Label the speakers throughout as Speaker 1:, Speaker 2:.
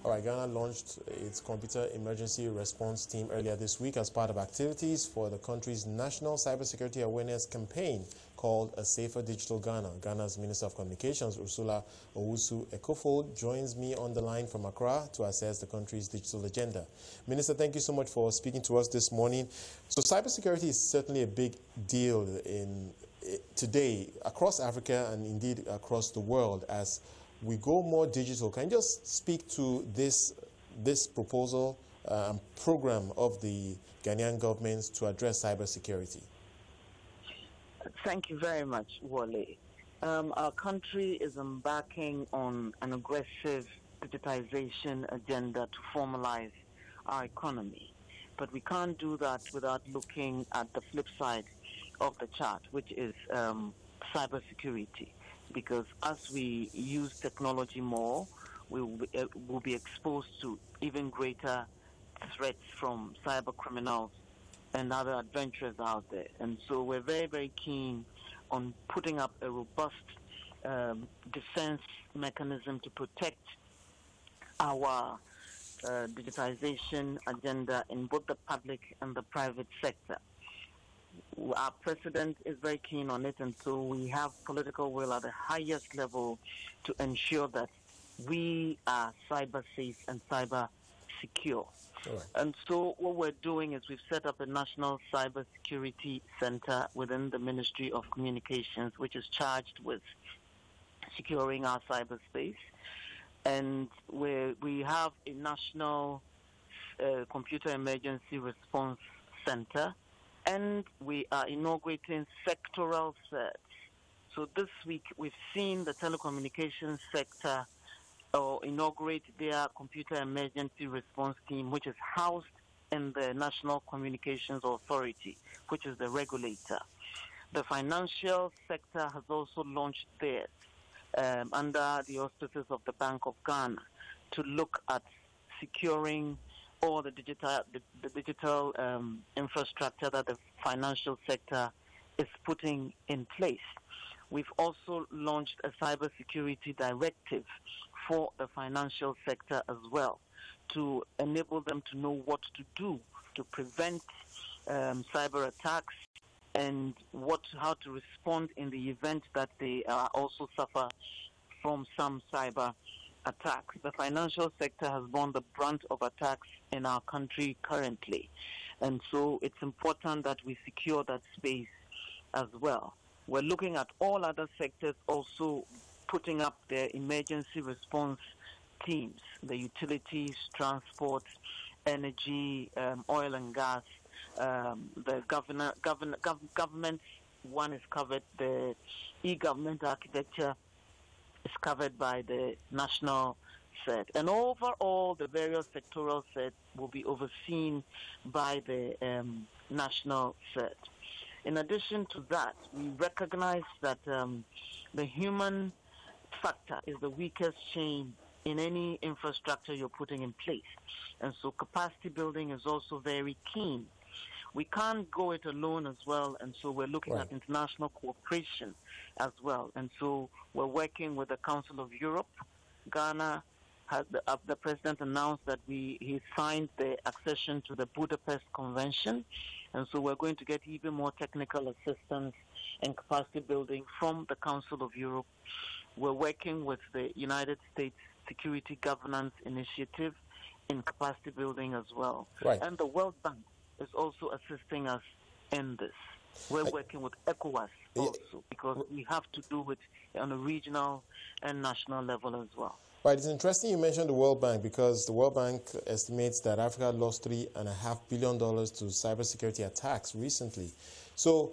Speaker 1: All right, Ghana launched its computer emergency response team earlier this week as part of activities for the country's national cybersecurity awareness campaign called A Safer Digital Ghana. Ghana's Minister of Communications, Ursula Owusu-Ekuful, joins me on the line from Accra to assess the country's digital agenda. Minister, thank you so much for speaking to us this morning. So cybersecurity is certainly a big deal today across Africa and indeed across the world as we go more digital. Can you just speak to this proposal and program of the Ghanaian government to address cybersecurity?
Speaker 2: Thank you very much, Wale. Our country is embarking on an aggressive digitization agenda to formalize our economy. But we can't do that without looking at the flip side of the chart, which is cybersecurity. Because as we use technology more, we will be exposed to even greater threats from cyber criminals and other adventurers out there. And so we're very, very keen on putting up a robust defense mechanism to protect our digitization agenda in both the public and the private sector. Our president is very keen on it, and so we have political will at the highest level to ensure that we are cyber safe and cyber secure. Right. And so what we're doing is we've set up a national cybersecurity center within the Ministry of Communications, which is charged with securing our cyberspace. And we have a national computer emergency response center, and we are inaugurating sectoral sets. So this week we've seen the telecommunications sector inaugurate their computer emergency response team, which is housed in the National Communications Authority, which is the regulator. The financial sector has also launched theirs under the auspices of the Bank of Ghana to look at securing all the digital infrastructure that the financial sector is putting in place. We've also launched a cybersecurity directive for the financial sector as well to enable them to know what to do to prevent cyber attacks and how to respond in the event that they also suffer from some cyber attacks. The financial sector has borne the brunt of attacks in our country currently, and so it's important that we secure that space as well. We're looking at all other sectors also putting up their emergency response teams, the utilities, transport, energy, oil and gas. The government one is covered, the e-government architecture is covered by the national set. And overall, the various sectoral sets will be overseen by the national set. In addition to that, we recognize that the human factor is the weakest chain in any infrastructure you're putting in place. And so capacity building is also very keen. We can't go it alone as well, and so we're looking at international cooperation as well. And so we're working with the Council of Europe. Ghana has the president announced that he signed the accession to the Budapest Convention, and so we're going to get even more technical assistance and capacity building from the Council of Europe. We're working with the United States Security Governance Initiative in capacity building as well. And the World Bank is also assisting us in this. We're working with ECOWAS also because we have to do it on a regional and national level as well.
Speaker 1: Right, it's interesting you mentioned the World Bank because the World Bank estimates that Africa lost $3.5 billion to cybersecurity attacks recently. So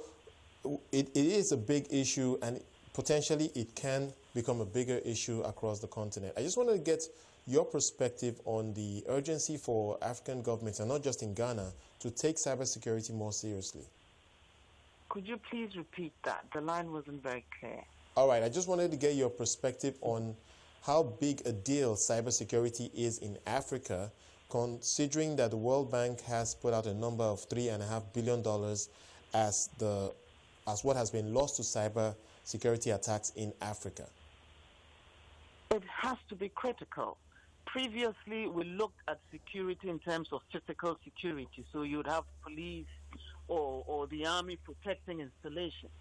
Speaker 1: it is a big issue, and potentially it can become a bigger issue across the continent. I just wanted to get your perspective on the urgency for African governments, and not just in Ghana, to take cybersecurity more seriously.
Speaker 2: Could you please repeat that? The line wasn't very clear.
Speaker 1: All right, I just wanted to get your perspective on how big a deal cybersecurity is in Africa, considering that the World Bank has put out a number of $3.5 billion as what has been lost to cybersecurity attacks in Africa.
Speaker 2: It has to be critical. Previously, we looked at security in terms of physical security. So you'd have police or the army protecting installations.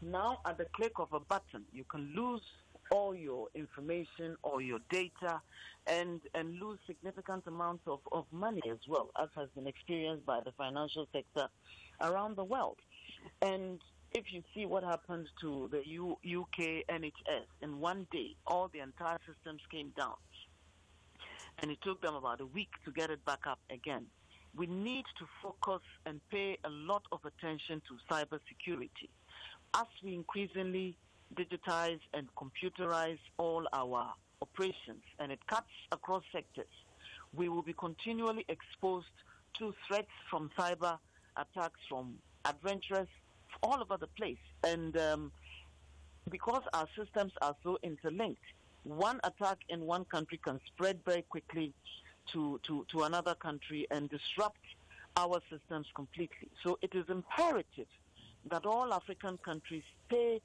Speaker 2: Now, at the click of a button, you can lose all your information or your data and lose significant amounts of money as well, as has been experienced by the financial sector around the world. And if you see what happened to the UK NHS, in one day, all the entire systems came down. And it took them about a week to get it back up again. We need to focus and pay a lot of attention to cybersecurity. As we increasingly digitize and computerize all our operations, and it cuts across sectors, we will be continually exposed to threats from cyber attacks, from adventurers all over the place. And because our systems are so interlinked, one attack in one country can spread very quickly to another country and disrupt our systems completely. So it is imperative that all African countries pay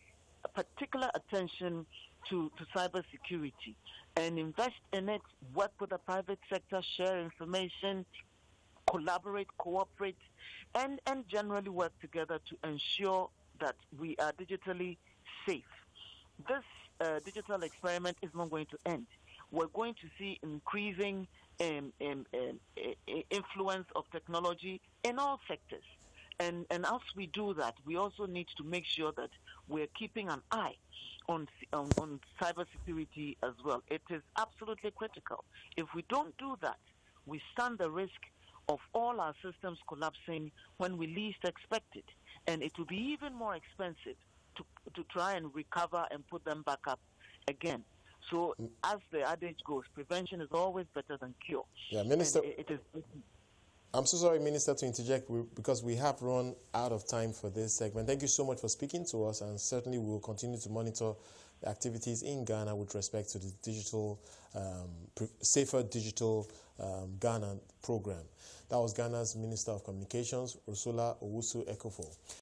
Speaker 2: particular attention to cybersecurity and invest in it, work with the private sector, share information, collaborate, cooperate, and generally work together to ensure that we are digitally safe. This digital experiment is not going to end. We're going to see increasing influence of technology in all sectors. And as we do that, we also need to make sure that we're keeping an eye on cybersecurity as well. It is absolutely critical. If we don't do that, we stand the risk of all our systems collapsing when we least expect it. And it will be even more expensive to try and recover and put them back up again. So as the adage goes, prevention is always better than cure.
Speaker 1: Yeah, Minister. I'm so sorry, Minister, to interject because we have run out of time for this segment. Thank you so much for speaking to us, and certainly we will continue to monitor the activities in Ghana with respect to the digital, safer digital Ghana program. That was Ghana's Minister of Communications, Ursula Owusu-Ekuful.